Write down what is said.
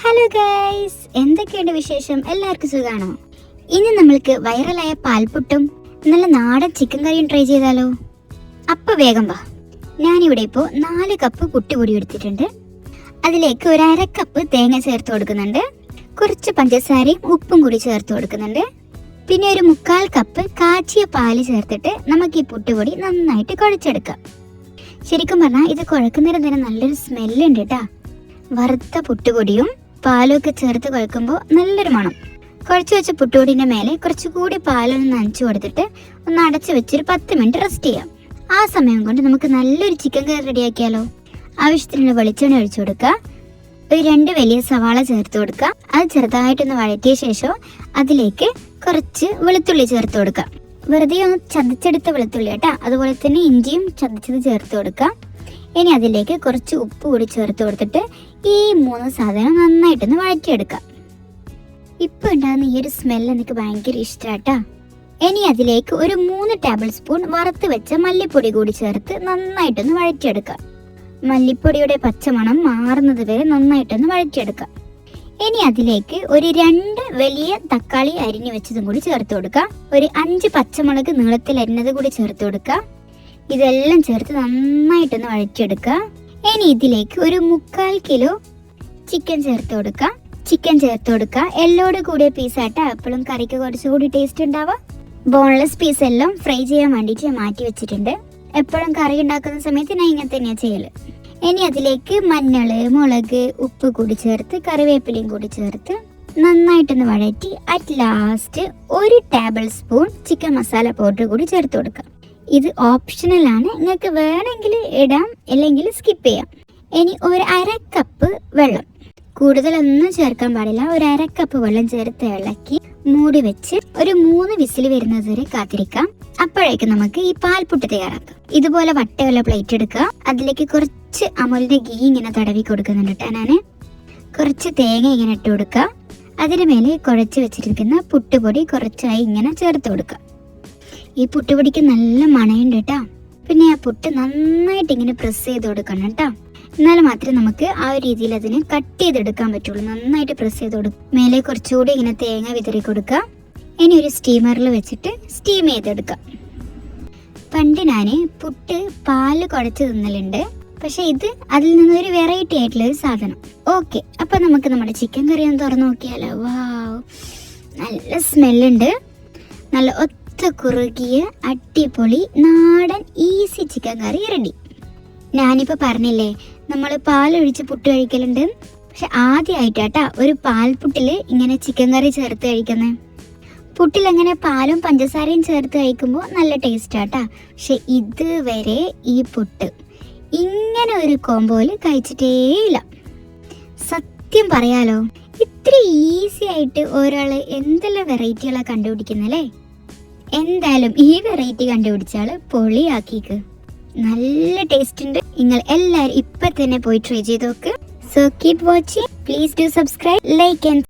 Hello guys, എന്തൊക്കെയുണ്ട് വിശേഷം? എല്ലാവർക്കും സുഖാണോ? ഇനി നമ്മൾക്ക് വൈറലായ പാൽപുട്ടും നല്ല നാടൻ ചിക്കൻ കറിയും ട്രൈ ചെയ്താലോ? അപ്പൊ വേഗം വാ. ഞാനിവിടെ ഇപ്പോൾ 4 കപ്പ് പുട്ടുപൊടി എടുത്തിട്ടുണ്ട്. അതിലേക്ക് ഒരു 1/2 കപ്പ് തേങ്ങ ചേർത്ത് കൊടുക്കുന്നുണ്ട്. കുറച്ച് പഞ്ചസാരയും ഉപ്പും കൂടി ചേർത്ത് കൊടുക്കുന്നുണ്ട്. പിന്നെ ഒരു 1/4 കപ്പ് കാച്ചിയ പാല് ചേർത്തിട്ട് നമുക്ക് ഈ പുട്ടുപൊടി നന്നായിട്ട് കുഴച്ചെടുക്കാം. ശരിക്കും പറഞ്ഞാൽ ഇത് കുഴക്കുന്നേരം തന്നെ നല്ലൊരു സ്മെല്ലുണ്ട് കേട്ടാ. വറുത്ത പുട്ടുപൊടിയും പാലും ഒക്കെ ചേർത്ത് കുഴക്കുമ്പോൾ നല്ലൊരു മണം. കുഴച്ച് വെച്ച പുട്ടുപൊടിന്റെ മേലെ കുറച്ചുകൂടി പാലൊന്ന് നനച്ചു കൊടുത്തിട്ട് ഒന്ന് അടച്ചു വെച്ചൊരു 10 മിനിറ്റ് റെസ്റ്റ് ചെയ്യാം. ആ സമയം കൊണ്ട് നമുക്ക് നല്ലൊരു ചിക്കൻ കറി റെഡിയാക്കിയാലോ? ആവശ്യത്തിനുള്ള വെളിച്ചെണ്ണ ഒഴിച്ചു കൊടുക്കുക. ഒരു 2 വലിയ സവാള ചേർത്ത് കൊടുക്കുക. അത് ചെറുതായിട്ടൊന്ന് വഴറ്റിയ ശേഷം അതിലേക്ക് കുറച്ച് വെളുത്തുള്ളി ചേർത്ത് കൊടുക്കുക. വെറുതെ ഒന്ന് ചതച്ചെടുത്ത വെളുത്തുള്ളി കേട്ടാ. അതുപോലെ തന്നെ ഇഞ്ചിയും ചതച്ചത് ചേർത്ത് കൊടുക്കുക. ഇനി അതിലേക്ക് കുറച്ച് ഉപ്പ് കൂടി ചേർത്ത് കൊടുത്തിട്ട് ഈ 3 സാധനം നന്നായിട്ടൊന്ന് വഴറ്റിയെടുക്കാം. ഇപ്പൊ ഉണ്ടാകുന്ന ഈ ഒരു സ്മെല്ല് എനിക്ക് ഭയങ്കര ഇഷ്ടാട്ടാ. ഇനി അതിലേക്ക് ഒരു 3 ടേബിൾ സ്പൂൺ വറുത്ത് വെച്ച മല്ലിപ്പൊടി കൂടി ചേർത്ത് നന്നായിട്ടൊന്ന് വഴറ്റിയെടുക്കാം. മല്ലിപ്പൊടിയുടെ പച്ചമണം മാറുന്നത് വരെ നന്നായിട്ടൊന്ന് വഴറ്റിയെടുക്കാം. ഇനി അതിലേക്ക് ഒരു 2 വലിയ തക്കാളി അരിഞ്ഞു വെച്ചതും കൂടി ചേർത്ത് കൊടുക്കാം. ഒരു 5 പച്ചമുളക് നീളത്തിൽ അരിഞ്ഞത് കൂടി ചേർത്ത് കൊടുക്കാം. ഇതെല്ലാം ചേർത്ത് നന്നായിട്ടൊന്ന് വഴറ്റിയെടുക്കുക. ഇനി ഇതിലേക്ക് ഒരു 1/4 കിലോ ചിക്കൻ ചേർത്ത് കൊടുക്കുക. എല്ലോട് കൂടിയ പീസായിട്ട് എപ്പോഴും കറിക്ക് കുറച്ചുകൂടി ടേസ്റ്റ് ഉണ്ടാവുക. ബോൺലെസ് പീസ് എല്ലാം ഫ്രൈ ചെയ്യാൻ വേണ്ടിയിട്ട് ഞാൻ മാറ്റി വെച്ചിട്ടുണ്ട്. എപ്പോഴും കറി ഉണ്ടാക്കുന്ന സമയത്ത് ഞാൻ ഇങ്ങനെ തന്നെയാണ് ചെയ്യല്. ഇനി അതിലേക്ക് മഞ്ഞള്, മുളക്, ഉപ്പ് കൂടി ചേർത്ത് കറിവേപ്പിലയും കൂടി ചേർത്ത് നന്നായിട്ടൊന്ന് വഴറ്റി at last 1 table spoon chicken masala powder കൂടി ചേർത്ത് കൊടുക്കാം. ഇത് ഓപ്ഷണൽ ആണ്, നിങ്ങൾക്ക് വേണമെങ്കിൽ ഇടാം, അല്ലെങ്കിൽ സ്കിപ്പ് ചെയ്യാം. ഇനി ഒരു 1/2 കപ്പ് വെള്ളം, കൂടുതലൊന്നും ചേർക്കാൻ പാടില്ല. ഒരു 1/2 കപ്പ് വെള്ളം ചേർത്ത് ഇളക്കി മൂടി വെച്ച് ഒരു 3 വിസിൽ വരുന്നത് വരെ കാത്തിരിക്കാം. അപ്പോഴേക്കും നമുക്ക് ഈ പാൽപുട്ട് തയ്യാറാക്കാം. ഇതുപോലെ വട്ടയുള്ള പ്ലേറ്റ് എടുക്കുക. അതിലേക്ക് കുറച്ച് അമുലിന്റെ ഗീ ഇങ്ങനെ തടവി കൊടുക്കുന്നുണ്ട് കേട്ടോ. ഞാന് കുറച്ച് തേങ്ങ ഇങ്ങനെ ഇട്ട് കൊടുക്കുക. അതിന് മേലെ കുഴച്ച് വെച്ചിരിക്കുന്ന പുട്ടുപൊടി കുറച്ചായി ഇങ്ങനെ ചേർത്ത് കൊടുക്കുക. ഈ പുട്ടുപൊടിക്ക് നല്ല മണയുണ്ട് കേട്ടോ. പിന്നെ ആ പുട്ട് നന്നായിട്ട് ഇങ്ങനെ പ്രസ് ചെയ്ത് കൊടുക്കണം കേട്ടോ. എന്നാൽ മാത്രമേ നമുക്ക് ആ ഒരു രീതിയിൽ അതിനെ കട്ട് ചെയ്തെടുക്കാൻ പറ്റുള്ളൂ. നന്നായിട്ട് പ്രസ് ചെയ്ത് കൊടുക്കും. മേലെ കുറച്ചുകൂടി ഇങ്ങനെ തേങ്ങ വിതറി കൊടുക്കുക. ഇനി ഒരു സ്റ്റീമറിൽ വെച്ചിട്ട് സ്റ്റീം ചെയ്തെടുക്കാം. പണ്ട് ഞാൻ പുട്ട് പാല് കുഴച്ച് തിന്നലുണ്ട്. പക്ഷെ ഇത് അതിൽ നിന്നൊരു വെറൈറ്റി ആയിട്ടുള്ള ഒരു സാധനം. ഓക്കെ, അപ്പൊ നമുക്ക് നമ്മുടെ ചിക്കൻ കറി ഒന്ന് തുറന്നു നോക്കിയാലോ. വാവ്, നല്ല സ്മെല്ലുണ്ട്. നല്ല കുറുകിയ അടിപൊളി നാടൻ ഈസി ചിക്കൻ കറി റെഡി. ഞാനിപ്പോൾ പറഞ്ഞില്ലേ നമ്മൾ പാലൊഴിച്ച് പുട്ട് കഴിക്കലുണ്ട്. പക്ഷെ ആദ്യമായിട്ടാട്ടാ ഒരു പാൽപുട്ടില് ഇങ്ങനെ ചിക്കൻ കറി ചേർത്ത് കഴിക്കുന്നത്. പുട്ടിൽ അങ്ങനെ പാലും പഞ്ചസാരയും ചേർത്ത് കഴിക്കുമ്പോൾ നല്ല ടേസ്റ്റ് ആട്ടാ. പക്ഷെ ഇതുവരെ ഈ പുട്ട് ഇങ്ങനെ ഒരു കോംബോയില് കഴിച്ചിട്ടേയില്ല. സത്യം പറയാലോ, ഇത്ര ഈസി ആയിട്ട് ഒരാള് എന്തെല്ലാം വെറൈറ്റികളാണ് കണ്ടുപിടിക്കുന്നല്ലേ. എന്തായാലും ഈ വെറൈറ്റി കണ്ടുപിടിച്ചാല് പൊളിയാക്കിക്ക്. നല്ല ടേസ്റ്റ് ഉണ്ട്. നിങ്ങൾ എല്ലാവരും ഇപ്പൊ തന്നെ പോയി ട്രൈ ചെയ്ത് നോക്ക്. So keep watching. Please do subscribe, like and